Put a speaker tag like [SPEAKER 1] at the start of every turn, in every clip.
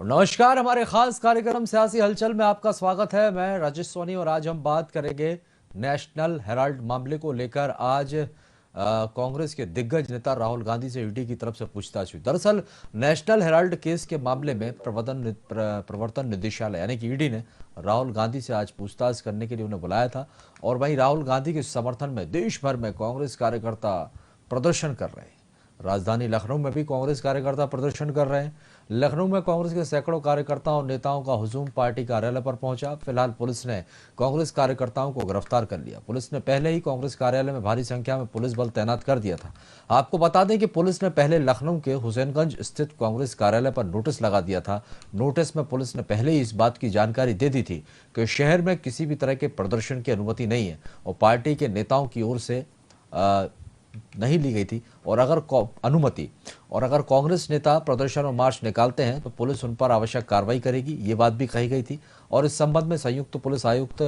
[SPEAKER 1] नमस्कार, हमारे खास कार्यक्रम सियासी हलचल में आपका स्वागत है। मैं राजेश सोनी और आज हम बात करेंगे नेशनल हेराल्ड मामले को लेकर। आज कांग्रेस के दिग्गज नेता राहुल गांधी से ईडी की तरफ से पूछताछ हुई। दरअसल नेशनल हेराल्ड केस के मामले में प्रवर्तन निदेशालय यानी कि ईडी ने राहुल गांधी से आज पूछताछ करने के लिए उन्हें बुलाया था और वहीं राहुल गांधी के समर्थन में देश भर में कांग्रेस कार्यकर्ता प्रदर्शन कर रहे हैं। राजधानी लखनऊ में भी कांग्रेस कार्यकर्ता प्रदर्शन कर रहे हैं। लखनऊ में कांग्रेस के सैकड़ों कार्यकर्ताओं और नेताओं का हुजूम पार्टी कार्यालय पर पहुंचा। फिलहाल पुलिस ने कांग्रेस कार्यकर्ताओं को गिरफ्तार कर लिया। पुलिस ने पहले ही कांग्रेस कार्यालय में भारी संख्या में पुलिस बल तैनात कर दिया था। आपको बता दें कि पुलिस ने पहले लखनऊ के हुसैनगंज स्थित कांग्रेस कार्यालय पर नोटिस लगा दिया था। नोटिस में पुलिस ने पहले ही इस बात की जानकारी दे दी थी कि शहर में किसी भी तरह के प्रदर्शन की अनुमति नहीं है और पार्टी के नेताओं की ओर से नहीं ली गई थी और अगर कांग्रेस नेता प्रदर्शन और मार्च निकालते हैं तो पुलिस उन पर आवश्यक कार्रवाई करेगी, ये बात भी कही गई थी। और इस संबंध में संयुक्त पुलिस आयुक्त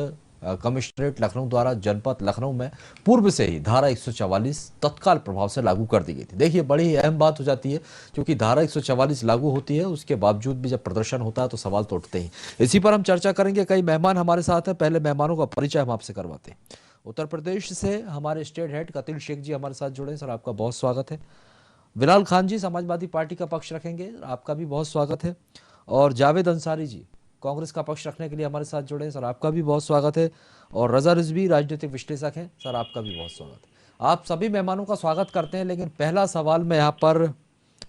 [SPEAKER 1] कमिश्नरेट लखनऊ द्वारा जनपद लखनऊ में पूर्व से ही धारा 144 तत्काल प्रभाव से लागू कर दी गई थी। देखिए, बड़ी अहम बात हो जाती है क्योंकि धारा 144 लागू होती है, उसके बावजूद भी जब प्रदर्शन होता है तो सवाल तो उठते ही। इसी पर हम चर्चा करेंगे। कई मेहमान हमारे साथ हैं। पहले मेहमानों का परिचय हम आपसे करवाते हैं। उत्तर प्रदेश से हमारे स्टेट हेड कतिल शेख जी हमारे साथ जुड़े। सर, आपका बहुत स्वागत है। बिलाल खान जी समाजवादी पार्टी का पक्ष रखेंगे, आपका भी बहुत स्वागत है। और जावेद अंसारी जी कांग्रेस का पक्ष रखने के लिए हमारे साथ जुड़े। सर, आपका भी बहुत स्वागत है। और रजा रिजवी राजनीतिक विश्लेषक हैं। सर, आपका भी बहुत स्वागत है। आप सभी मेहमानों का स्वागत करते हैं। लेकिन पहला सवाल मैं यहाँ पर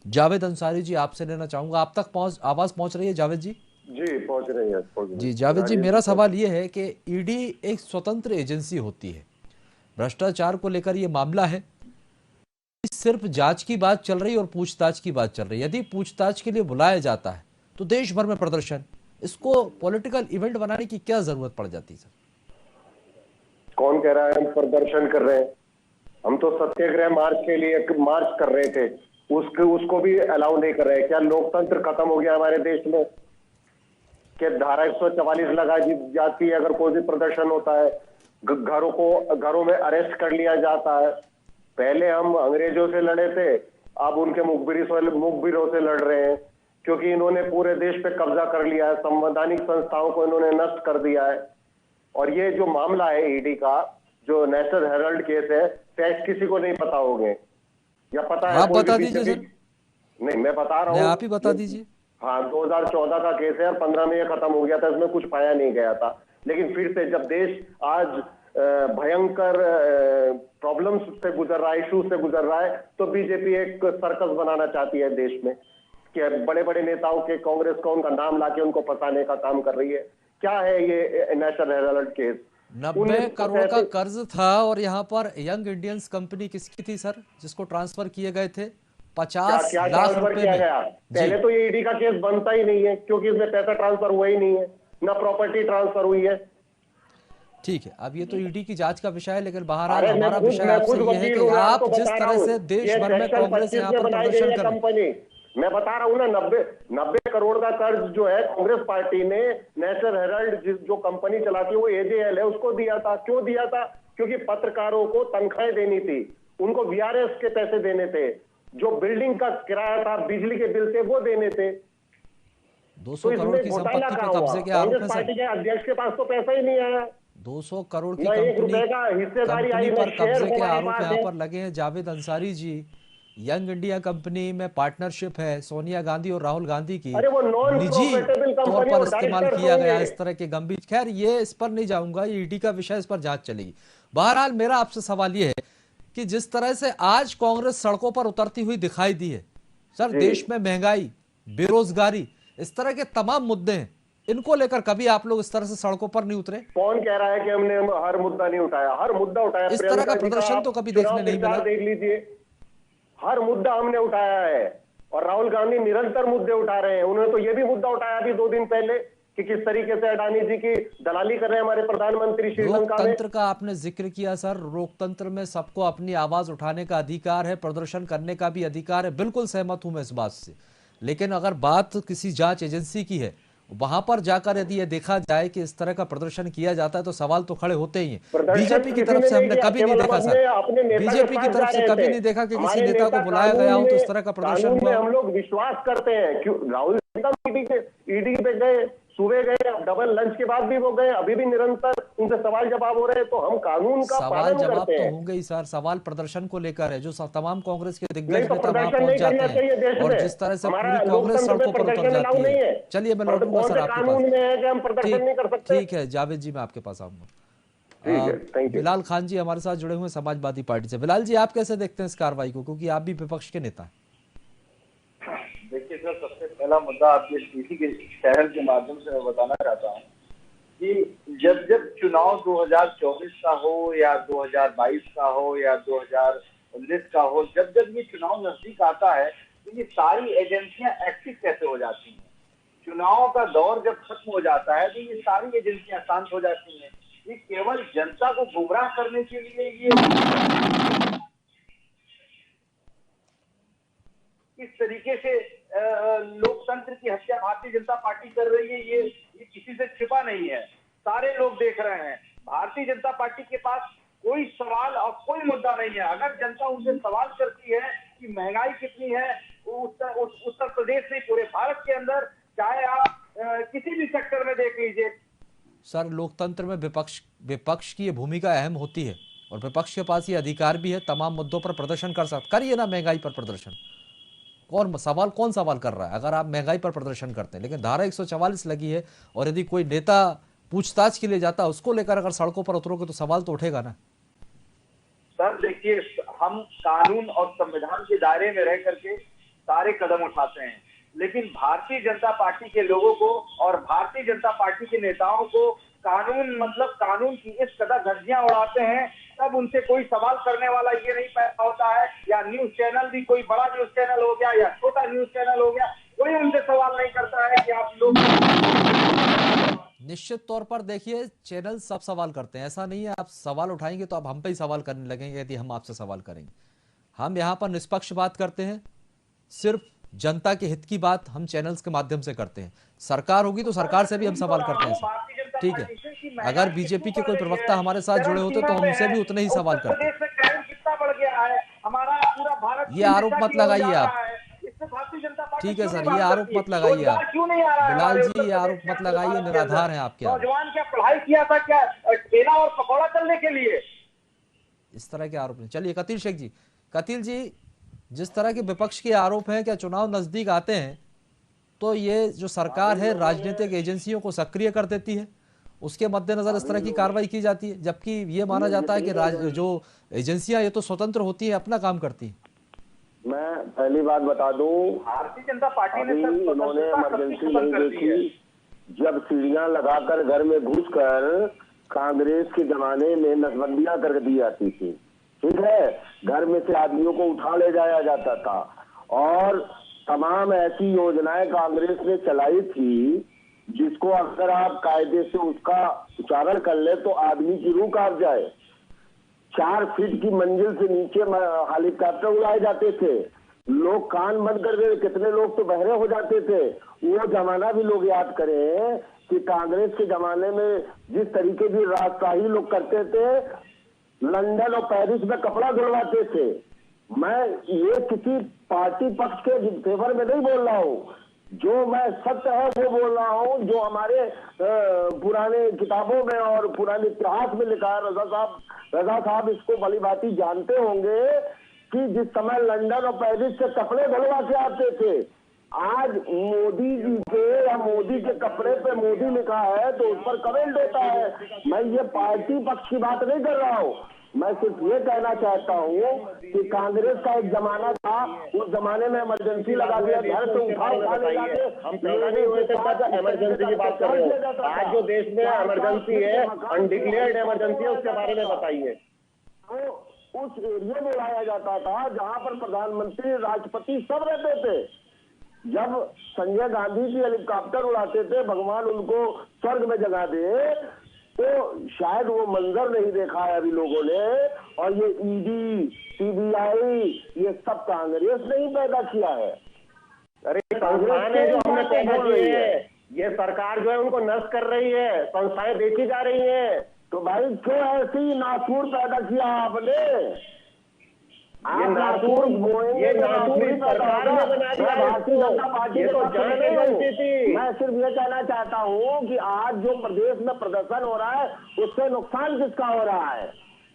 [SPEAKER 1] जावेद अंसारी जी आपसे लेना चाहूंगा। आप तक आवाज पहुंच रही है जावेद जी?
[SPEAKER 2] जी पहुंच रही है।
[SPEAKER 1] जी जावेद जी, मेरा सवाल ये है कि ईडी एक स्वतंत्र एजेंसी होती है। भ्रष्टाचार को लेकर ये मामला है, सिर्फ जांच की बात चल रही है और पूछताछ की बात चल रही है। यदि पूछताछ के लिए बुलाया जाता है तो देश भर में प्रदर्शन, इसको पॉलिटिकल इवेंट बनाने की क्या जरूरत पड़ जाती है? सर,
[SPEAKER 2] कौन कह रहा है हम प्रदर्शन कर रहे हैं? हम तो सत्याग्रह मार्च के लिए मार्च कर रहे थे, उसको भी अलाउ नहीं कर रहे। क्या लोकतंत्र खत्म हो गया हमारे देश में? कि धारा 144 लगा जाती है अगर कोई भी प्रदर्शन होता है, घरों में अरेस्ट कर लिया जाता है। पहले हम अंग्रेजों से लड़े थे, अब उनके मुखबिरों से लड़ रहे हैं क्योंकि इन्होंने पूरे देश पे कब्जा कर लिया है। संवैधानिक संस्थाओं को इन्होंने नष्ट कर दिया है। और ये जो मामला है ईडी का, जो नेशनल हेराल्ड केस है, फैक्ट किसी को नहीं पता होंगे या पता है?
[SPEAKER 1] आप बता दीजिए।
[SPEAKER 2] नहीं, मैं बता रहा हूँ,
[SPEAKER 1] आप ही बता दीजिए।
[SPEAKER 2] हाँ, 2014 का केस है और 15 में ये खत्म हो गया था, इसमें कुछ पाया नहीं गया था। लेकिन फिर से जब देश आज भयंकर प्रॉब्लम्स से गुजर रहा है, इश्यूज से गुजर रहा है, तो बीजेपी एक सर्कस बनाना चाहती है देश में कि बड़े बड़े नेताओं के, कांग्रेस को उनका नाम लाके उनको फंसाने का काम कर रही है। क्या है ये नेशनल हेराल्ड केस?
[SPEAKER 1] 90 करोड़ का कर्ज था और यहाँ पर यंग इंडियंस कंपनी किसकी थी सर, जिसको ट्रांसफर किए गए थे 50 लाख रुपए में?
[SPEAKER 2] पहले तो ये ईडी का केस बनता ही नहीं है क्योंकि इसमें पैसा ट्रांसफर हुआ ही नहीं है, ना प्रॉपर्टी ट्रांसफर हुई है।
[SPEAKER 1] ठीक है, अब ये तो ईडी की जांच का विषय है, लेकिन बहरहाल हमारा विषय आपसे ये है कि आप जिस तरह से देश भर में कांग्रेस यहाँ पर प्रदर्शन कर रही है,
[SPEAKER 2] मैं बता रहा हूँ ना, 90 करोड़ का कर्ज जो है कांग्रेस पार्टी ने नेशनल हेराल्ड जो कंपनी चलाती है वो एजेएल है, उसको दिया था। क्यों दिया था? क्योंकि पत्रकारों को तनख्वाहें देनी थी, उनको वीआरएस के पैसे देने थे, जो बिल्डिंग का किराया था, बिजली के बिल थे, वो देने थे।
[SPEAKER 1] 200 करोड़ की संपत्ति पे कब्जे के आरोप में
[SPEAKER 2] पार्टी के अध्यक्ष के पास तो पैसा ही नहीं आया।
[SPEAKER 1] 200 करोड़ की कंपनी पर कब्जे के आरोप यहाँ पर लगे हैं। Javed Ansari ji, young India company में पार्टनरशिप है सोनिया गांधी और राहुल गांधी की, निजी तौर पर इस्तेमाल किया गया इस तरह के गंभीर। खैर, ये इस पर नहीं जाऊंगा, ये ईडी का विषय, इस पर जांच चलेगी। बहरहाल मेरा आपसे सवाल ये है कि जिस तरह से आज कांग्रेस सड़कों पर उतरती हुई दिखाई दी है सर, देश में महंगाई, बेरोजगारी, इस तरह के तमाम मुद्दे हैं, इनको लेकर कभी आप लोग इस तरह से सड़कों पर नहीं उतरे?
[SPEAKER 2] कौन कह रहा है कि हमने हर मुद्दा नहीं उठाया? हर मुद्दा उठाया।
[SPEAKER 1] इस तरह का प्रदर्शन तो कभी देखने नहीं मिला।
[SPEAKER 2] देख लीजिए, हर मुद्दा हमने उठाया है और राहुल गांधी निरंतर मुद्दे उठा रहे हैं। उन्होंने तो ये भी मुद्दा उठाया अभी 2 दिन पहले कि किस तरीके से अडानी जी की दलाली कर रहे हैं हमारे प्रधानमंत्री श्रीलंका में।
[SPEAKER 1] लोकतंत्र का आपने जिक्र किया सर, लोकतंत्र में सबको अपनी आवाज उठाने का अधिकार है, प्रदर्शन करने का भी अधिकार है, बिल्कुल सहमत हूं मैं इस बात से। लेकिन अगर बात किसी जांच एजेंसी की है, वहां पर जाकर यदि ये देखा जाए कि इस तरह का प्रदर्शन किया जाता है तो सवाल तो खड़े होते ही हैं। बीजेपी की तरफ से हमने कभी नहीं देखा सर, बीजेपी की तरफ से कभी नहीं देखा कि किसी नेता को बुलाया गया हो तो इस तरह का प्रदर्शन हुआ।
[SPEAKER 2] हम लोग विश्वास करते हैं, क्यों? राहुल एकदम ईडी पे गए, सुबह गए, डबल लंच के बाद भी वो गए, अभी भी निरंतर उनसे सवाल जवाब हो रहे हैं। तो हम कानून का
[SPEAKER 1] सवाल
[SPEAKER 2] पालन
[SPEAKER 1] जवाब
[SPEAKER 2] करते
[SPEAKER 1] तो
[SPEAKER 2] हैं।
[SPEAKER 1] होंगे ही सर, सवाल प्रदर्शन को लेकर है, जो तमाम कांग्रेस के
[SPEAKER 2] नहीं
[SPEAKER 1] दिग्गज
[SPEAKER 2] तो
[SPEAKER 1] नेता वहां
[SPEAKER 2] प्रदर्शन
[SPEAKER 1] पहुंच
[SPEAKER 2] नहीं
[SPEAKER 1] जाते
[SPEAKER 2] करना चाहिए
[SPEAKER 1] हैं
[SPEAKER 2] देश
[SPEAKER 1] और
[SPEAKER 2] में।
[SPEAKER 1] जिस तरह से
[SPEAKER 2] हमारा
[SPEAKER 1] पूरी कांग्रेस
[SPEAKER 2] लोकतंत्र में
[SPEAKER 1] सड़कों पर उतर
[SPEAKER 2] प्रदर्शन अलाउ
[SPEAKER 1] जाती है।
[SPEAKER 2] नहीं है।
[SPEAKER 1] चलिए मैं
[SPEAKER 2] पर
[SPEAKER 1] लौटूंगा
[SPEAKER 2] कौन
[SPEAKER 1] सर
[SPEAKER 2] से
[SPEAKER 1] आपके पास।
[SPEAKER 2] कानून में है कि हम प्रदर्शन नहीं कर सकते?
[SPEAKER 1] ठीक है जावेद जी, मैं आपके पास आऊंगा।
[SPEAKER 2] ठीक है, थैंक यू।
[SPEAKER 1] बिलाल खान जी हमारे साथ जुड़े हुए हैं समाजवादी पार्टी से। बिलाल जी, आप कैसे देखते हैं इस कार्रवाई को, क्योंकि आप भी विपक्ष के नेता हैं?
[SPEAKER 3] देखिए सर, सबसे पहला मुद्दा आपके टीवी के चैनल के माध्यम से मैं बताना चाहता हूँ कि जब जब चुनाव 2024 का हो या 2022 का हो या 2019 का हो, जब जब ये चुनाव नजदीक आता है तो ये सारी एजेंसियां एक्टिव कैसे हो जाती हैं? चुनाव का दौर जब खत्म हो जाता है तो ये सारी एजेंसियां शांत हो जाती हैं। ये केवल जनता को गुमराह करने के लिए ये इस तरीके से लोकतंत्र की हत्या भारतीय जनता पार्टी कर रही है, ये किसी से छिपा नहीं है, सारे लोग देख रहे हैं। भारतीय जनता पार्टी के पास कोई सवाल और कोई मुद्दा नहीं है। अगर जनता उनसे सवाल करती है कि महंगाई कितनी है, उत्तर प्रदेश में, पूरे भारत के अंदर, चाहे आप किसी भी सेक्टर में देख लीजिए।
[SPEAKER 1] सर, लोकतंत्र में विपक्ष की ये भूमिका अहम होती है और विपक्ष के पास ये अधिकार भी है, तमाम मुद्दों पर प्रदर्शन कर सकता। करिए ना महंगाई पर प्रदर्शन। कौन सवाल कर रहा है अगर आप महंगाई पर प्रदर्शन करते हैं? लेकिन धारा 144 लगी है और यदि कोई नेता पूछताछ के लिए जाता है, उसको लेकर अगर सड़कों पर उतरोगे तो सवाल तो उठेगा ना।
[SPEAKER 3] सर देखिए, हम कानून और संविधान के दायरे में रह करके सारे कदम उठाते हैं, लेकिन भारतीय जनता पार्टी के लोगों को और भारतीय जनता पार्टी के नेताओं को कानून की इस कदर धज्जियां उड़ाते हैं, तब उनसे कोई सवाल करने वाला ये नहीं पैदा होता है, या न्यूज चैनल भी, कोई बड़ा न्यूज चैनल हो गया या छोटा न्यूज चैनल हो गया, कोई उनसे सवाल नहीं करता है कि आप लोग।
[SPEAKER 1] निश्चित तौर पर देखिए, चैनल सब सवाल करते हैं, ऐसा नहीं है। आप सवाल उठाएंगे तो आप हम पे ही सवाल करने लगेंगे यदि हम आपसे सवाल करेंगे। हम यहाँ पर निष्पक्ष बात करते हैं, सिर्फ जनता के हित की बात हम चैनल्स के माध्यम से करते हैं। सरकार होगी तो सरकार से भी हम सवाल करते हैं सर, ठीक है। अगर बीजेपी के कोई प्रवक्ता हमारे साथ जुड़े होते तो हम उनसे भी उतने ही सवाल करते।
[SPEAKER 3] कितना बढ़ गया है, हमारा पूरा भारत
[SPEAKER 1] ये आरोप मत लगाइए आप, ठीक है सर, ये आरोप मत लगाइए आप।
[SPEAKER 3] क्यों नहीं आ रहा है
[SPEAKER 1] बिलाल जी, ये आरोप मत लगाइए, निराधार हैं आपके आरोप।
[SPEAKER 3] नौजवान क्या पढ़ाई किया था क्या ठेला और पकौड़ा चलने के लिए?
[SPEAKER 1] इस तरह के आरोप नहीं। चलिए कतील शेख जी, कतील जी, जिस तरह के विपक्ष के आरोप हैं, क्या चुनाव नजदीक आते हैं तो ये जो सरकार है राजनीतिक एजेंसियों को सक्रिय कर देती है, उसके मद्देनजर इस तरह की कार्रवाई की जाती है, जबकि ये माना जाता है कि जो एजेंसियां ये तो स्वतंत्र होती है, अपना काम करती है।
[SPEAKER 2] मैं पहली बात बता दूं,
[SPEAKER 3] भारतीय जनता पार्टी ने
[SPEAKER 2] इन्होंने इमरजेंसी नहीं देखी। जब सीढ़ियां लगाकर घर में घुसकर कांग्रेस के जमाने में नसबंदियां कर दी जाती थी, ठीक है, घर में से आदमियों को उठा ले जाया जाता था और तमाम ऐसी योजनाएं कांग्रेस ने चलाई थी जिसको अगर आप कायदे से उसका उच्चारण कर ले तो आदमी की रूह कांप जाए। 4 फीट की मंजिल से नीचे हेलीकॉप्टर उड़ाए जाते थे, लोग कान बंद कर गए, कितने लोग तो बहरे हो जाते थे। वो जमाना भी लोग याद करें कि कांग्रेस के जमाने में जिस तरीके की राजशाही लोग करते थे, लंदन और पेरिस में कपड़ा धुलवाते थे। मैं ये किसी पार्टी पक्ष के फेवर में नहीं बोल रहा हूँ, जो मैं सत्य है वो बोल रहा हूँ, जो हमारे पुराने किताबों में और पुराने इतिहास में लिखा है। रजा साहब इसको भली भांति जानते होंगे कि जिस समय लंदन और पेरिस से कपड़े धुलवा के आते थे, आज मोदी जी के या मोदी के कपड़े पे मोदी लिखा है तो उस पर कमेंट होता है। मैं ये पार्टी पक्ष की बात नहीं कर रहा हूँ, मैं सिर्फ ये कहना चाहता हूँ कि कांग्रेस का एक जमाना था, उस जमाने में इमरजेंसी लगा दिया, घर से उठा ले जाके हम पैदा नहीं हुए थे तब इमरजेंसी की बात कर रहे हो। आज जो देश में इमरजेंसी है, अनडिक्लेयर्ड इमरजेंसी है, उसके बारे में बताइए। तो उस एरिया में लाया जाता था जहाँ पर प्रधानमंत्री, राष्ट्रपति सब रहते थे। जब संजय गांधी जी हेलीकॉप्टर उड़ाते थे, भगवान उनको स्वर्ग में जगा दे, तो शायद वो मंजर नहीं देखा है अभी लोगों ने। और ये ईडी, सीबीआई, ये सब कांग्रेस ने ही पैदा किया है। अरे संस्थान है जो हमने पैदा की है, ये सरकार जो है उनको नष्ट कर रही है, संस्थाएं बेची जा रही हैं। तो भाई क्यों ऐसी नासूर पैदा किया आपने? ये नासूर सरकार ने बना दिया।
[SPEAKER 4] भारतीय जनता पार्टी
[SPEAKER 2] ये तो जान नहीं बनती थी।
[SPEAKER 4] मैं सिर्फ ये कहना चाहता हूँ कि आज जो प्रदेश में प्रदर्शन हो रहा है उससे नुकसान किसका हो रहा है?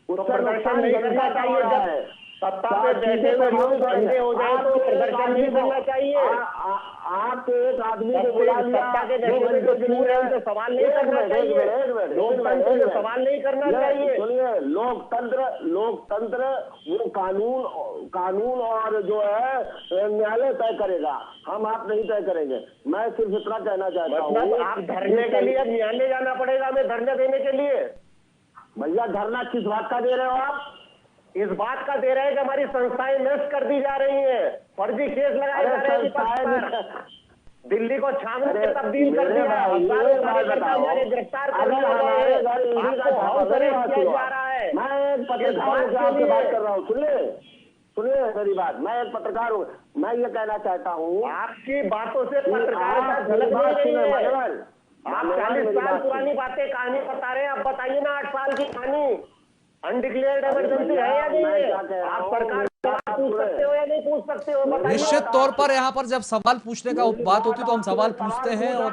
[SPEAKER 4] उससे
[SPEAKER 2] प्रदर्शन नहीं करना चाहिए। जब सत्ता पे बैठे हुए लोग अंधे हो जाए तो प्रदर्शन नहीं करना चाहिए।
[SPEAKER 4] आपके एक आदमी को बुला लिया,
[SPEAKER 2] सत्ता के बैठे हुए जो चूर है उनसे सवाल नहीं करना चाहिए। लोकतंत्र से सवाल नहीं करना चाहिए।
[SPEAKER 4] सुनिए, लोकतंत्र वो कानून और जो है न्यायालय तय करेगा, हम आप नहीं तय करेंगे। मैं सिर्फ इतना कहना चाहता हूँ,
[SPEAKER 2] आप धरने के लिए न्यायालय जाना पड़ेगा हमें धरने देने के लिए।
[SPEAKER 4] भैया धरना किस बात का दे रहे हो आप?
[SPEAKER 2] इस बात का दे रहे हैं कि हमारी संस्थाएं नष्ट कर दी जा रही हैं, फर्जी केस लगाए जा रहे हैं विपक्ष पर। दिल्ली को छावनी में तब्दील कर दिया, हमारे गिरफ्तार कर दिया जा रहा है।
[SPEAKER 4] मैं एक पत्रकार से बात कर रहा हूँ, सुनिए मेरी बात। मैं एक पत्रकार हूँ, मैं ये कहना चाहता हूँ,
[SPEAKER 2] आपकी बातों से पत्रकारिता झलक नहीं रही है। आप 40 साल पुरानी बातें कहानी बता रहे हैं, अब बताइए ना 8 साल की कहानी। अनडिक्लेयर्ड इमरजेंसी है या नहीं है? आप सरकार पूछ सकते हो या नहीं पूछ सकते हो?
[SPEAKER 1] निश्चित तौर पर यहाँ पर जब सवाल पूछने का बात होती है तो हम सवाल पूछते हैं और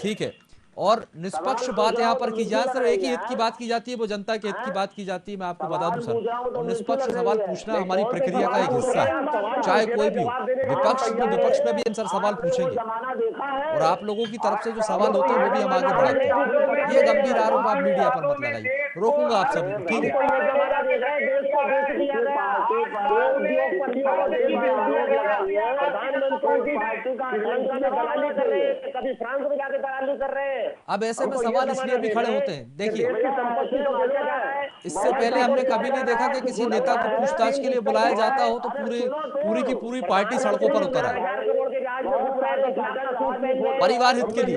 [SPEAKER 1] ठीक है, और निष्पक्ष बात यहाँ पर की जाए। सर एक ही हित की बात की जाती है, वो जनता के हित की बात की जाती है। मैं आपको बता दूं सर, और निष्पक्ष सवाल पूछना हमारी प्रक्रिया का एक हिस्सा है, चाहे कोई भी हो। विपक्ष में भी हम सर सवाल पूछेंगे और आप लोगों की तरफ से जो सवाल होते हैं वो भी हम आगे बढ़ाते हैं। ये गंभीर आरोप आप मीडिया पर मत लगाइए, रोकूंगा आप सभी को, ठीक है?
[SPEAKER 2] कभी फ्रांस में जाके दलाली कर रहे हैं।
[SPEAKER 1] अब ऐसे में सवाल इसलिए भी खड़े होते हैं। देखिए, इससे पहले हमने कभी नहीं देखा कि किसी नेता को पूछताछ के लिए बुलाया जाता हो तो पूरी की पूरी पार्टी सड़कों पर उतर आए परिवार हित के लिए।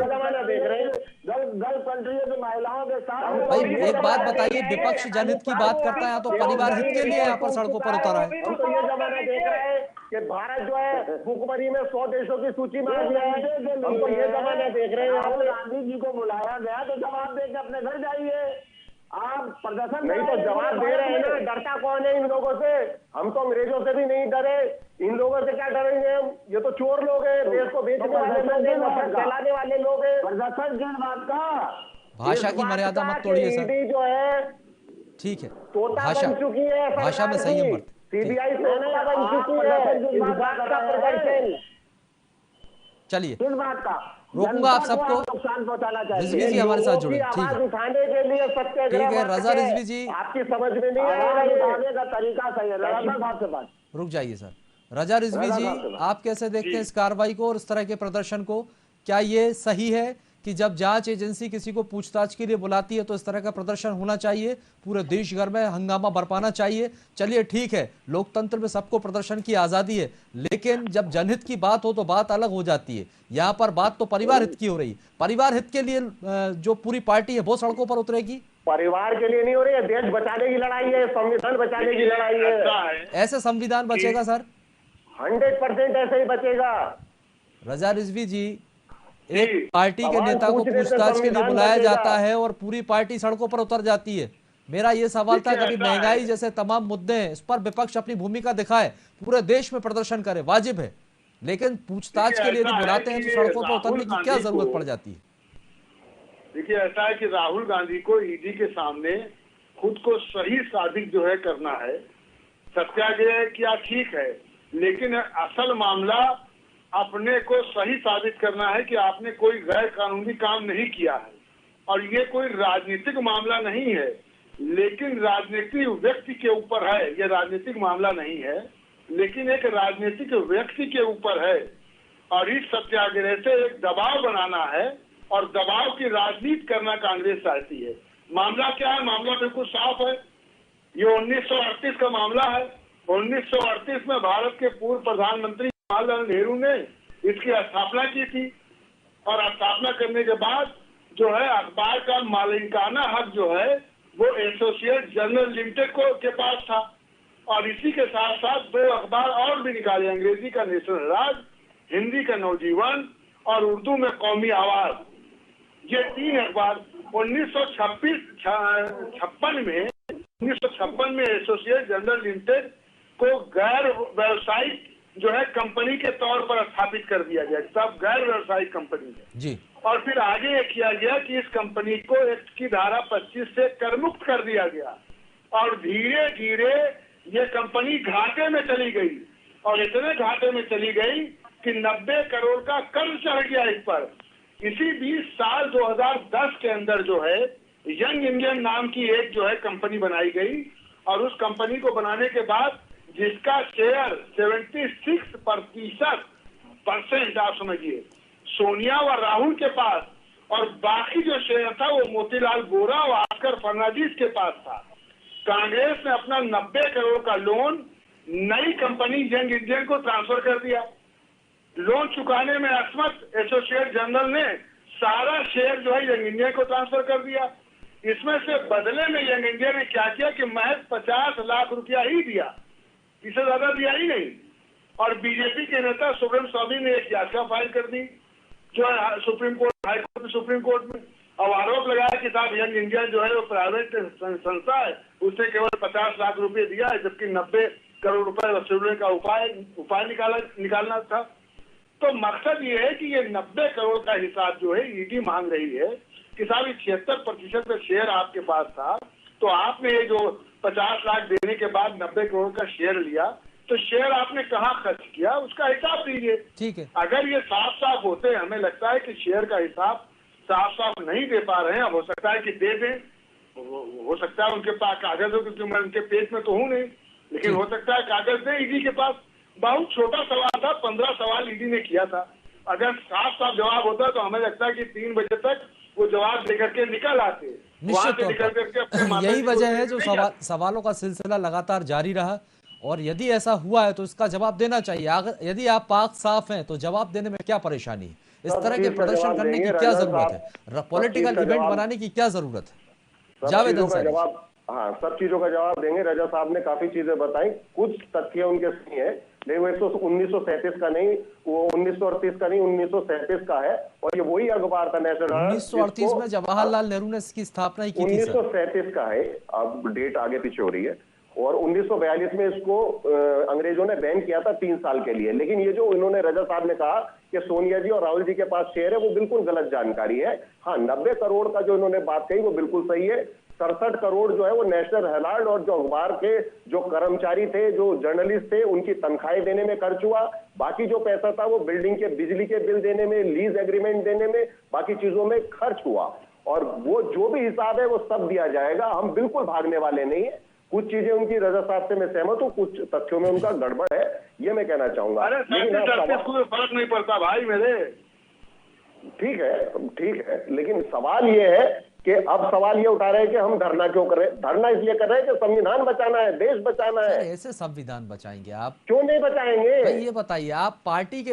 [SPEAKER 1] भाई एक बात बताइए, विपक्ष जनहित की बात करता है तो परिवार हित के लिए यहाँ पर सड़कों पर उतर आए।
[SPEAKER 2] हम तो ये जमाना देख रहे हैं कि भारत जो है भुखमरी में 100 देशों की सूची में आ गया है। हम तो ये जमाना देख रहे हैं।
[SPEAKER 4] राहुल गांधी जी को बुलाया गया तो जवाब देकर अपने घर जाइए। आप प्रदर्शन
[SPEAKER 2] नहीं तो जवाब दे रहे हैं ना, डरता कौन है इन लोगों से? हम तो अंग्रेजों से भी नहीं डरे, इन लोगों से क्या डरेंगे हम? ये तो चोर लोग हैं, देश को बेचने वाले लोग हैं, फैलाने वाले लोग हैं।
[SPEAKER 4] प्रदर्शन किस बात का?
[SPEAKER 1] भाषा की मर्यादा मत तोड़िए सर,
[SPEAKER 2] जो है
[SPEAKER 1] ठीक है?
[SPEAKER 2] तोता बन चुकी है,
[SPEAKER 1] भाषा में संयम बरतें।
[SPEAKER 2] सीबीआई तोता बन चुकी है। इस बात का प्रदर्शन
[SPEAKER 1] चलिए,
[SPEAKER 4] किस बात का?
[SPEAKER 1] रोकूंगा आप सबको।
[SPEAKER 4] नुकसान पहुंचाना चाहिए।
[SPEAKER 1] रिजवी जी हमारे साथ जुड़े, ठीक है?
[SPEAKER 2] उठाने के लिए सत्याग्रह
[SPEAKER 1] ठीक है, रजा रिजवी जी
[SPEAKER 2] आपकी समझ में नहीं आएगा
[SPEAKER 4] का तरीका सही है। रजा साहब से बात,
[SPEAKER 1] रुक जाइए सर। रजा रिजवी जी, आप कैसे देखते हैं इस कार्रवाई को और इस तरह के प्रदर्शन को? क्या ये सही है कि जब जांच एजेंसी किसी को पूछताछ के लिए बुलाती है तो इस तरह का प्रदर्शन होना चाहिए, पूरे देश भर में हंगामा बरपाना चाहिए? चलिए ठीक है, लोकतंत्र में सबको प्रदर्शन की आजादी है, लेकिन जब जनहित की बात हो तो बात अलग हो जाती है। यहाँ पर बात तो परिवार हित की हो रही है। परिवार हित के लिए जो पूरी पार्टी है वो सड़कों पर उतरेगी?
[SPEAKER 2] परिवार के लिए नहीं हो रही है, देश बचाने की लड़ाई है, संविधान बचाने की लड़ाई है।
[SPEAKER 1] ऐसे संविधान बचेगा सर?
[SPEAKER 2] 100% ऐसे ही बचेगा।
[SPEAKER 1] रजा रिजवी जी, एक पार्टी के नेता को पूछताछ के लिए बुलाया जाता है और पूरी पार्टी सड़कों पर उतर जाती है। मेरा ये सवाल था, कभी महंगाई जैसे तमाम मुद्दे हैं इस पर विपक्ष अपनी भूमिका दिखाए, पूरे देश में प्रदर्शन करे, वाजिब है, लेकिन पूछताछ के लिए यदि बुलाते हैं तो सड़कों पर उतरने की क्या जरूरत पड़ जाती है?
[SPEAKER 5] देखिए, ऐसा है कि राहुल गांधी को ईडी के सामने खुद को सही साबित जो है करना है। सत्याग्रह किया ठीक है, लेकिन असल मामला अपने को सही साबित करना है कि आपने कोई गैर कानूनी काम नहीं किया है। और ये कोई राजनीतिक मामला नहीं है, लेकिन राजनीतिक व्यक्ति के ऊपर है। ये राजनीतिक मामला नहीं है, लेकिन एक राजनीतिक व्यक्ति के ऊपर है। और इस सत्याग्रह से एक दबाव बनाना है और दबाव की राजनीति करना कांग्रेस चाहती है। मामला क्या है? मामला बिल्कुल साफ है। ये 1938 का मामला है। 1938 में भारत के पूर्व प्रधानमंत्री जवाहरलाल नेहरू ने इसकी स्थापना की थी और स्थापना करने के बाद जो है अखबार का मालिकाना हक जो है वो एसोसिएट जर्नल लिमिटेड के पास था। और इसी के साथ साथ 2 अखबार और भी निकाले, अंग्रेजी का नेशनल राज, हिंदी का नवजीवन और उर्दू में कौमी आवाज। ये 3 अखबार 1956 में एसोसिएट जर्नल लिमिटेड को गैर व्यवसायिक जो है कंपनी के तौर पर स्थापित कर दिया गया, सब गैर व्यवसायिक कंपनी है
[SPEAKER 1] जी।
[SPEAKER 5] और फिर आगे ये किया गया कि इस कंपनी को एक्ट की धारा 25 से कर मुक्त कर दिया गया और धीरे धीरे ये कंपनी घाटे में चली गई और इतने घाटे में चली गई कि 90 करोड़ का कर्ज चढ़ गया इस पर। इसी बीच साल 2010 के अंदर जो है यंग इंडियन नाम की एक जो है कंपनी बनाई गई और उस कंपनी को बनाने के बाद जिसका शेयर 76% आप समझिए सोनिया व राहुल के पास और बाकी जो शेयर था वो मोतीलाल वोरा और आस्कर फर्नांडीज के पास था। कांग्रेस ने अपना 90 करोड़ का लोन नई कंपनी यंग इंडियन को ट्रांसफर कर दिया। लोन चुकाने में असमर्थ एसोसिएट जनरल ने सारा शेयर जो है यंग इंडियन को ट्रांसफर कर दिया। इसमें से बदले में यंग इंडिया ने क्या किया कि महज 50 लाख रुपया ही दिया, इससे ज्यादा दिया ही नहीं। और बीजेपी के नेता सुब्रम स्वामी ने एक याचिका फाइल कर दी जो है सुप्रीम कोर्ट, हाई कोर्ट में, सुप्रीम कोर्ट में, और आरोप लगाया कि साहब यंग इंडिया जो है वो प्राइवेट संस्था है, उसने केवल 50 लाख रुपए दिया है जबकि 90 करोड़ रुपए वसूलने का उपाय निकालना था। तो मकसद ये है कि ये 90 करोड़ का हिसाब जो है ईडी मांग रही है कि साहब 76% का शेयर आपके पास था तो आपने ये जो 50 लाख देने के बाद 90 करोड़ का शेयर लिया तो शेयर आपने कहाँ खर्च किया उसका हिसाब दीजिए।
[SPEAKER 1] ठीक है,
[SPEAKER 5] अगर ये साफ साफ होते, हमें लगता है कि शेयर का हिसाब साफ साफ नहीं दे पा रहे हैं, अब हो सकता है कि दे दें, हो सकता है उनके पास कागज हो क्योंकि मैं उनके पेट में तो हूँ नहीं, लेकिन हो सकता है कागज दें ईडी के पास। बहुत छोटा सवाल था, 15 सवाल ईडी ने किया था। अगर साफ साफ जवाब होता तो हमें लगता है कि 3 बजे तक वो जवाब देकर के निकल आते।
[SPEAKER 1] निश्चित तौर पर यही वजह है जो सवालों का सिलसिला लगातार जारी रहा और यदि ऐसा हुआ है तो इसका जवाब देना चाहिए। अगर यदि आप पाक साफ हैं तो जवाब देने में क्या परेशानी है? इस तरह के प्रदर्शन करने की क्या जरूरत है? पॉलिटिकल इवेंट बनाने की क्या जरूरत है? जावेद अंसारी।
[SPEAKER 2] हाँ, सब चीजों का जवाब देंगे। रजा साहब ने काफी चीजें बताई, कुछ तथ्य उनके सही है लेकिन वो 1937 का नहीं, वो 1938 का नहीं, 1937 का है और ये वही अखबार था नेशनल।
[SPEAKER 1] 1938 में जवाहरलाल नेहरू ने इसकी स्थापना की थी।
[SPEAKER 2] 1937 का है, अब डेट आगे पीछे हो रही है और 1942 में इसको अंग्रेजों ने बैन किया था 3 साल के लिए। लेकिन ये जो इन्होंने रजा साहब ने कहा कि सोनिया जी और राहुल जी के पास शेयर है, वो बिल्कुल गलत जानकारी है। हाँ, 90 करोड़ का जो इन्होंने बात कही वो बिल्कुल सही है। 67 करोड़ जो है वो नेशनल हेराल्ड और जो अखबार के जो कर्मचारी थे, जो जर्नलिस्ट थे, उनकी तनख्वाहें देने में खर्च हुआ। बाकी जो पैसा था वो बिल्डिंग के बिजली के बिल देने में, लीज एग्रीमेंट देने में, बाकी चीजों में खर्च हुआ और वो जो भी हिसाब है वो सब दिया जाएगा। हम बिल्कुल भागने वाले नहीं है। कुछ चीजें उनकी रजा साहब से मैं सहमत हूँ, कुछ तथ्यों में उनका गड़बड़ है, ये मैं कहना चाहूंगा।
[SPEAKER 5] अरे कोई फर्क नहीं पड़ता भाई मेरे।
[SPEAKER 2] ठीक है, लेकिन सवाल ये है कि अब सवाल ये उठा रहे हैं कि हम धरना क्यों कर रहे हैं। धरना इसलिए कर रहे हैं कि संविधान बचाना है, देश बचाना है।
[SPEAKER 1] ऐसे संविधान बचाएंगे आप?
[SPEAKER 2] क्यों नहीं बचाएंगे
[SPEAKER 1] भाई ये बताइए, आप पार्टी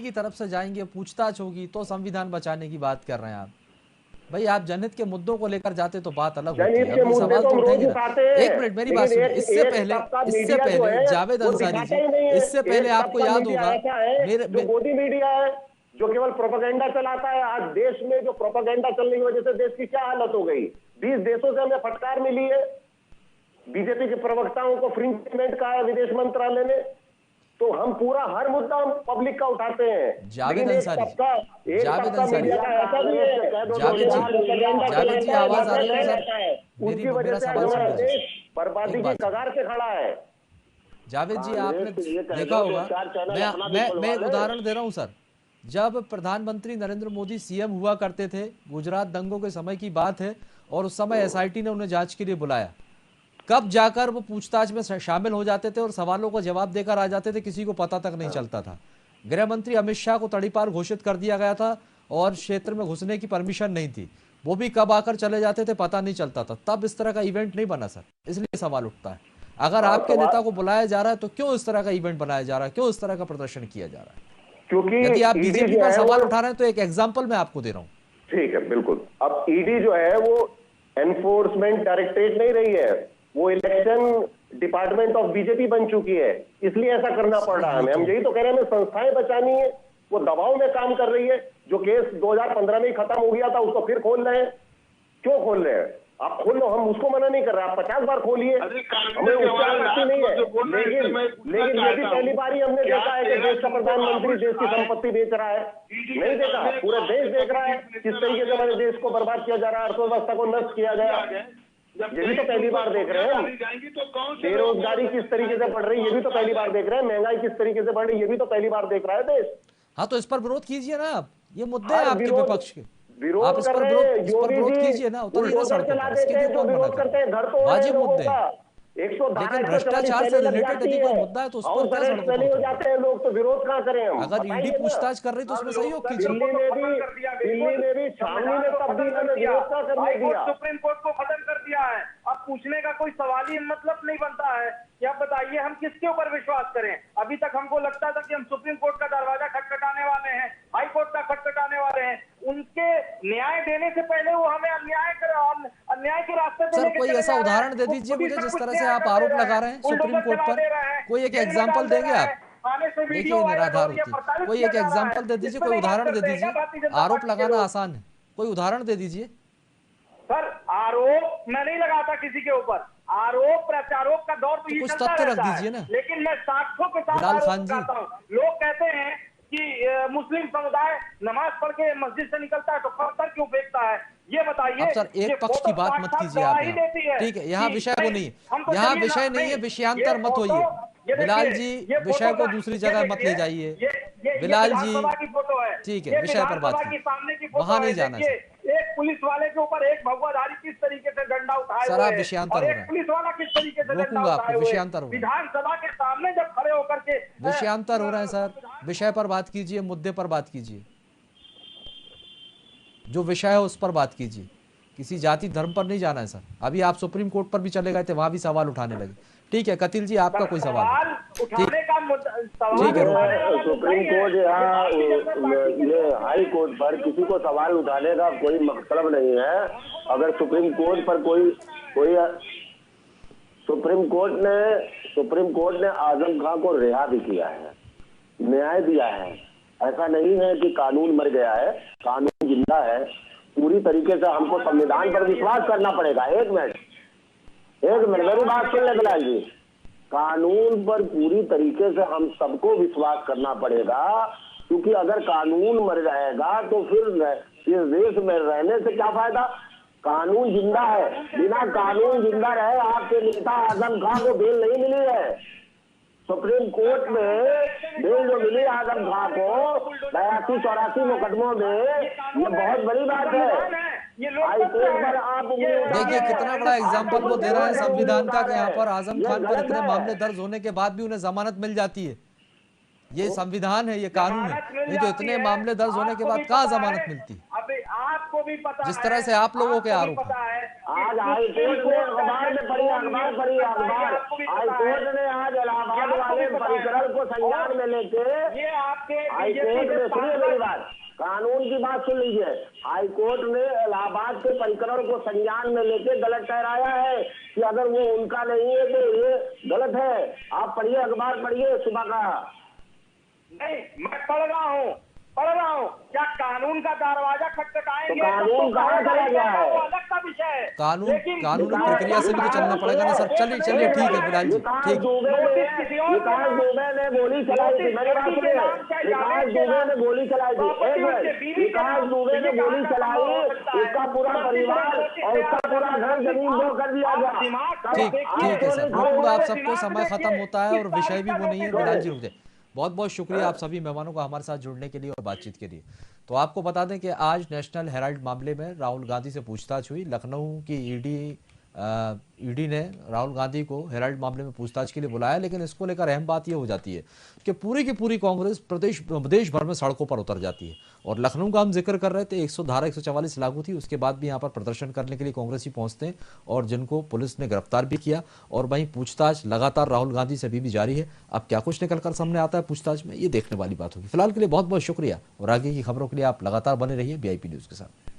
[SPEAKER 1] की तरफ से जाएंगे, पूछताछ होगी तो संविधान बचाने की बात कर रहे हैं आप? भाई आप जनहित के मुद्दों को लेकर जाते तो बात अलग होती है, अभी सवाल तो उठेंगे ना। एक मिनट मेरी बात सुनिए, इससे पहले जावेद अंसारी जी, इससे पहले आपको याद होगा
[SPEAKER 2] जो मोदी मीडिया है जो केवल प्रोपेगेंडा चलाता है। आज देश में जो प्रोपेगेंडा चलने की वजह से देश की क्या हालत हो गई। 20 देशों से हमें फटकार मिली है, बीजेपी के प्रवक्ताओं को फ्रिंजमेंट कहा है विदेश मंत्रालय ने। तो हम पूरा हर मुद्दा हम पब्लिक का उठाते हैं।
[SPEAKER 1] जावेद अंसारी, जावेद जी आवाज आ रही है सर?
[SPEAKER 2] उसकी वजह से हमारा देश बर्बादी की कगार पे खड़ा है।
[SPEAKER 1] जावेद जी आपने देखा होगा, मैं एक उदाहरण दे रहा हूं सर। जब प्रधानमंत्री नरेंद्र मोदी सीएम हुआ करते थे, गुजरात दंगों के समय की बात है, और उस समय एसआईटी ने उन्हें जांच के लिए बुलाया। कब जाकर वो पूछताछ में शामिल हो जाते थे और सवालों का जवाब देकर आ जाते थे, किसी को पता तक नहीं चलता था। गृह मंत्री अमित शाह को तड़ीपार घोषित कर दिया गया था और क्षेत्र में घुसने की परमिशन नहीं थी, वो भी कब आकर चले जाते थे पता नहीं चलता था। तब इस तरह का इवेंट नहीं बना सर, इसलिए सवाल उठता है। अगर आपके नेता को बुलाया जा रहा है तो क्यों इस तरह का इवेंट बनाया जा रहा है, क्यों इस तरह का प्रदर्शन किया जा रहा है?
[SPEAKER 2] क्योंकि
[SPEAKER 1] यदि आप बीजेपी पर सवाल उठा रहे हैं तो एक एग्जाम्पल मैं आपको दे रहा हूँ।
[SPEAKER 2] ठीक है, बिल्कुल। अब ईडी जो है वो एनफोर्समेंट डायरेक्टरेट नहीं रही है, वो इलेक्शन डिपार्टमेंट ऑफ बीजेपी बन चुकी है, इसलिए ऐसा करना पड़ रहा है हमें। हम यही तो कह रहे हैं, हमें संस्थाएं बचानी है। वो दबाव में काम कर रही है। जो केस 2015 में ही खत्म हो गया था उसको फिर खोल रहे हैं। क्यों खोल रहे हैं? आप खोल लो, हम उसको मना नहीं कर रहे, आप 50 बार खोलिए, हमें उससे आपत्ति नहीं है।
[SPEAKER 5] बोल रहे हैं, मैं पूछना
[SPEAKER 4] लेकिन ये भी
[SPEAKER 5] चाहता
[SPEAKER 4] पहली
[SPEAKER 5] हूं,
[SPEAKER 4] बार ही हमने
[SPEAKER 5] क्या
[SPEAKER 4] देखा है कि
[SPEAKER 5] 13
[SPEAKER 4] देश का
[SPEAKER 5] जून को
[SPEAKER 4] प्रधानमंत्री
[SPEAKER 5] आरोप
[SPEAKER 4] देश की
[SPEAKER 5] लगाए?
[SPEAKER 4] संपत्ति बेच रहा है? नहीं देखा, पूरा देश देख रहा है किस तरीके से हमारे देश को बर्बाद किया जा रहा है, अर्थव्यवस्था को नष्ट किया गया।
[SPEAKER 5] जब
[SPEAKER 4] ये भी तो पहली बार देख रहे हैं हम।
[SPEAKER 5] जाएंगी तो कौन से
[SPEAKER 4] बेरोजगारी किस तरीके से बढ़ रही है ये भी तो पहली बार देख रहे हैं, महंगाई किस तरीके से बढ़ रही है ये भी तो पहली बार देख रहा है देश।
[SPEAKER 1] हाँ, तो इस पर विरोध कीजिए ना आप, ये मुद्दे हैं
[SPEAKER 4] हाँ,
[SPEAKER 1] आपके
[SPEAKER 4] विरोध-
[SPEAKER 1] विपक्ष के,
[SPEAKER 4] विरोध
[SPEAKER 1] आप इस
[SPEAKER 4] कर
[SPEAKER 1] पर
[SPEAKER 4] रहे
[SPEAKER 1] विरोध
[SPEAKER 4] हैं।
[SPEAKER 1] इस पर विरोध कीजिए ना, उतरिए ना
[SPEAKER 4] बुलडोजर
[SPEAKER 1] सड़कों
[SPEAKER 4] चला
[SPEAKER 1] पर,
[SPEAKER 4] देते
[SPEAKER 1] इसके
[SPEAKER 4] हैं,
[SPEAKER 1] लिए
[SPEAKER 4] जो
[SPEAKER 1] कौन मना
[SPEAKER 4] विरोध
[SPEAKER 1] कर
[SPEAKER 4] करते
[SPEAKER 1] रहा
[SPEAKER 4] हैं, घर
[SPEAKER 1] है?
[SPEAKER 4] तो
[SPEAKER 1] वाजिब
[SPEAKER 4] लोगों
[SPEAKER 1] मुद्दे
[SPEAKER 4] का
[SPEAKER 1] हैं,
[SPEAKER 4] 112
[SPEAKER 1] लेकिन
[SPEAKER 4] 144
[SPEAKER 1] भ्रष्टाचार से
[SPEAKER 4] पहले लग
[SPEAKER 1] रिलेटेड
[SPEAKER 4] जाती
[SPEAKER 1] यदि कोई
[SPEAKER 4] है।
[SPEAKER 1] मुद्दा है तो उस पर
[SPEAKER 4] हाउस
[SPEAKER 1] क्या
[SPEAKER 4] अरेस्ट
[SPEAKER 1] सड़कों
[SPEAKER 4] पहले
[SPEAKER 1] पर
[SPEAKER 4] हो
[SPEAKER 1] उतरें?
[SPEAKER 4] जाते हैं लोग, तो विरोध कहाँ करें हम?
[SPEAKER 1] अगर
[SPEAKER 4] बताइए
[SPEAKER 1] ईडी
[SPEAKER 4] ना।
[SPEAKER 1] पूछताछ कर रही तो उसमें सहयोग कीजिए।
[SPEAKER 4] दिल्ली में भी छावनी में तब्दील हमें विरोध का करने दिया।
[SPEAKER 6] सुप्रीम कोर्ट को खत्म कर दिया है। अब पूछने का कोई सवाल ही मतलब नहीं बनता है कि अब बताइए हम किसके ऊपर विश्वास करें। अभी तक हमको लगता था कि हम सुप्रीम कोर्ट का दरवाजा खटखटाने वाले हैं, हाई कोर्ट का खटखटाने वाले हैं, उनके न्याय देने से पहले वो हमें अन्याय के रास्ते पे
[SPEAKER 1] सर,
[SPEAKER 6] लेके
[SPEAKER 1] कोई
[SPEAKER 6] चले
[SPEAKER 1] ऐसा
[SPEAKER 6] जा रहे हैं।
[SPEAKER 1] उदाहरण दे
[SPEAKER 6] वो
[SPEAKER 1] दीजिए
[SPEAKER 6] खुद ही
[SPEAKER 1] मुझे
[SPEAKER 6] सब
[SPEAKER 1] जिस
[SPEAKER 6] कुछ
[SPEAKER 1] तरह से
[SPEAKER 6] न्याय
[SPEAKER 1] आप
[SPEAKER 6] कर
[SPEAKER 1] आरोप
[SPEAKER 6] दे रहे
[SPEAKER 1] लगा
[SPEAKER 6] हैं,
[SPEAKER 1] रहे हैं
[SPEAKER 6] बुलडोजर
[SPEAKER 1] सुप्रीम कोर्ट
[SPEAKER 6] चला
[SPEAKER 1] पर।
[SPEAKER 6] दे रहे हैं,
[SPEAKER 1] कोई एक
[SPEAKER 6] जेल में
[SPEAKER 1] एग्जाम्पल
[SPEAKER 6] डाल दे
[SPEAKER 1] देंगे
[SPEAKER 6] रहे
[SPEAKER 1] आप?
[SPEAKER 6] हैं, थाने से वीडियो
[SPEAKER 1] देखिए
[SPEAKER 6] वायरल हो
[SPEAKER 1] निराधार
[SPEAKER 6] रही है,
[SPEAKER 1] होती है,
[SPEAKER 6] प्रताड़ित
[SPEAKER 1] कोई
[SPEAKER 6] किया
[SPEAKER 1] एक
[SPEAKER 6] जा रहा है।
[SPEAKER 1] एग्जाम्पल दे दीजिए,
[SPEAKER 6] इस पे
[SPEAKER 1] कोई
[SPEAKER 6] नहीं बात
[SPEAKER 1] उदाहरण दे
[SPEAKER 6] करते हैं क्या
[SPEAKER 1] दीजिए।
[SPEAKER 6] भारतीय जनता
[SPEAKER 1] आरोप
[SPEAKER 6] पार्टी के
[SPEAKER 1] लगाना
[SPEAKER 6] लोग?
[SPEAKER 1] आसान है, कोई उदाहरण दे दीजिए।
[SPEAKER 6] सर, आरोप मैं नहीं लगाता किसी के ऊपर, आरोप प्रत्यारोप का दौर तो ये
[SPEAKER 1] कुछ
[SPEAKER 6] चलता
[SPEAKER 1] तथ्य रख
[SPEAKER 6] रहता है,
[SPEAKER 1] दीजिए ना।
[SPEAKER 6] लेकिन मैं साक्ष्यों के साथ
[SPEAKER 1] बिलाल
[SPEAKER 6] आरोप
[SPEAKER 1] खान जी।
[SPEAKER 6] लगाता हूँ। लोग कहते हैं कि मुस्लिम समुदाय नमाज पढ़ के मस्जिद से निकलता है तो पत्थर क्यों फेंकता है, ये बताइए।
[SPEAKER 1] अब सर
[SPEAKER 6] ये
[SPEAKER 1] एक पक्ष
[SPEAKER 6] फोटो
[SPEAKER 1] की बात मत
[SPEAKER 6] साक्षात
[SPEAKER 1] कीजिए आप
[SPEAKER 6] गवाही
[SPEAKER 1] यहाँ,
[SPEAKER 6] देती है
[SPEAKER 1] ठीक है? यहाँ
[SPEAKER 6] कि
[SPEAKER 1] विषय वो नहीं है,
[SPEAKER 6] हम तो
[SPEAKER 1] यहाँ
[SPEAKER 6] चलिए
[SPEAKER 1] विषय
[SPEAKER 6] ना,
[SPEAKER 1] नहीं है,
[SPEAKER 6] नहीं,
[SPEAKER 1] विषयांतर
[SPEAKER 6] ये
[SPEAKER 1] मत
[SPEAKER 6] फोटो,
[SPEAKER 1] होइए।
[SPEAKER 6] ये
[SPEAKER 1] बिलाल
[SPEAKER 6] देखिए,
[SPEAKER 1] जी
[SPEAKER 6] ये
[SPEAKER 1] विषय
[SPEAKER 6] फोटो
[SPEAKER 1] को
[SPEAKER 6] का-
[SPEAKER 1] दूसरी
[SPEAKER 6] ये
[SPEAKER 1] जगह मत ले
[SPEAKER 6] देखिए,
[SPEAKER 1] जाइए।
[SPEAKER 6] ये
[SPEAKER 1] बिलाल जी,
[SPEAKER 6] विधानसभा की फोटो है,
[SPEAKER 1] ठीक है,
[SPEAKER 6] ये
[SPEAKER 1] विषय पर बात
[SPEAKER 6] विधानसभा की
[SPEAKER 1] कीजिए।
[SPEAKER 6] सामने की फोटो
[SPEAKER 1] वहाँ
[SPEAKER 6] है।
[SPEAKER 1] नहीं जाना है
[SPEAKER 6] देखिए, एक पुलिस वाले के ऊपर एक भगवाधारी किस तरीके से डंडा उठाए
[SPEAKER 1] सर,
[SPEAKER 6] हुए
[SPEAKER 1] आप
[SPEAKER 6] है,
[SPEAKER 1] विषयांतर
[SPEAKER 6] और
[SPEAKER 1] हो
[SPEAKER 6] एक
[SPEAKER 1] रहे हैं।
[SPEAKER 6] पुलिस वाला किस तरीके से डंडा
[SPEAKER 1] रोकूंगा आपको,
[SPEAKER 6] उठाए हुए
[SPEAKER 1] विषयांतर हो रहे हैं।
[SPEAKER 6] विधानसभा के सामने जब खड़े होकर के
[SPEAKER 1] विषयांतर हो रहे हैं सर, विषय पर बात कीजिए, मुद्दे पर बात कीजिए, जो विषय है उस पर बात कीजिए। किसी जाति धर्म पर नहीं जाना है सर। अभी आप सुप्रीम कोर्ट पर भी चले गए थे, वहां भी सवाल उठाने लगे। ठीक है कतिल जी, आपका कोई सवाल नहीं?
[SPEAKER 6] उठाने का सवाल
[SPEAKER 1] ठीक है,
[SPEAKER 6] उठाने वाला
[SPEAKER 4] सुप्रीम कोर्ट या ये हाई कोर्ट पर किसी को सवाल उठाने का कोई मतलब नहीं है। अगर सुप्रीम कोर्ट पर कोई सुप्रीम कोर्ट ने आजम खां को रिहा भी किया है, न्याय दिया है। ऐसा नहीं है कि कानून मर गया है, कानून जिंदा है। पूरी तरीके से हमको संविधान पर विश्वास करना पड़ेगा। एक मिनट मेरी बात सुन ले बिलाल जी। कानून पर पूरी तरीके से हम सबको विश्वास करना पड़ेगा, क्योंकि अगर कानून मर जाएगा तो फिर इस देश में रहने से क्या फायदा। कानून जिंदा है, बिना कानून जिंदा रहे आपके नेता आजम खां को बेल नहीं मिली है। सुप्रीम कोर्ट में बेल जो मिली आजम खां को 82-84 मुकदमों में, ये बहुत बड़ी बात है। हाई कोर्ट पर आप
[SPEAKER 1] देखिए कितना बड़ा एग्जाम्पल वो दे रहा है संविधान का कि यहाँ पर आजम खान पर इतने मामले दर्ज होने के बाद भी उन्हें जमानत मिल जाती है। ये संविधान है, ये कानून है, नहीं तो इतने मामले दर्ज होने के बाद कहाँ जमानत मिलती?
[SPEAKER 6] अभी आपको भी पता
[SPEAKER 1] जिस तरह से आप लोगों के आरोप
[SPEAKER 6] पता है,
[SPEAKER 4] आज हाई कोर्ट ने अखबार में पढ़ी, हाई कोर्ट ने आज इलाहाबाद वाले परिकरण को संज्ञान में लेके,
[SPEAKER 6] ये आपके
[SPEAKER 4] हाई कोर्ट ने, सुनिए मेरी बात, कानून की बात सुन लीजिए। हाई कोर्ट ने इलाहाबाद के परिकरण को संज्ञान में लेके गलत ठहराया है कि अगर वो उनका नहीं है तो ये गलत है। आप पढ़िए, अखबार पढ़िए सुबह का।
[SPEAKER 6] नहीं, मैं पढ़ रहा हूँ क्या कानून का दरवाजा खटखटाएंगे?
[SPEAKER 4] तो कानून कहाँ चला गया है?
[SPEAKER 6] वो अलग का विषय है।
[SPEAKER 1] कानूनी प्रक्रिया से भी तो चलना पड़ेगा ना सर। चलिए ठीक है बिलाल जी, ठीक।
[SPEAKER 4] विकास दुबे ने गोली चलाई थी, मेरी बात सुनिए। विकास दुबे ने गोली चलाई थी, एक मिनट, विकास दुबे ने गोली चलाई, उसका पूरा परिवार और उसका पूरा घर जमीन दो कर दिया गया।
[SPEAKER 1] ठीक है सर, रोकूंगा आप सबको, समय खत्म होता है और विषय भी वो नहीं है। बिलाल जी रुक जाए। बहुत बहुत शुक्रिया आप सभी मेहमानों का हमारे साथ जुड़ने के लिए और बातचीत के लिए। तो आपको बता दें कि आज नेशनल हेराल्ड मामले में राहुल गांधी से पूछताछ हुई। लखनऊ की ईडी ने राहुल गांधी को हेराल्ड मामले में पूछताछ के लिए बुलाया, लेकिन इसको लेकर अहम बात यह हो जाती है कि पूरी की पूरी कांग्रेस प्रदेश भर में सड़कों पर उतर जाती है। और लखनऊ का हम जिक्र कर रहे थे, 144 लागू थी, उसके बाद भी यहाँ पर प्रदर्शन करने के लिए कांग्रेसी पहुंचते हैं और जिनको पुलिस ने गिरफ्तार भी किया। और वहीं पूछताछ लगातार राहुल गांधी से अभी भी जारी है। अब क्या कुछ निकलकर सामने आता है पूछताछ में, ये देखने वाली बात होगी। फिलहाल के लिए बहुत बहुत शुक्रिया और आगे की खबरों के लिए आप लगातार बने रहिए VIP न्यूज़ के साथ।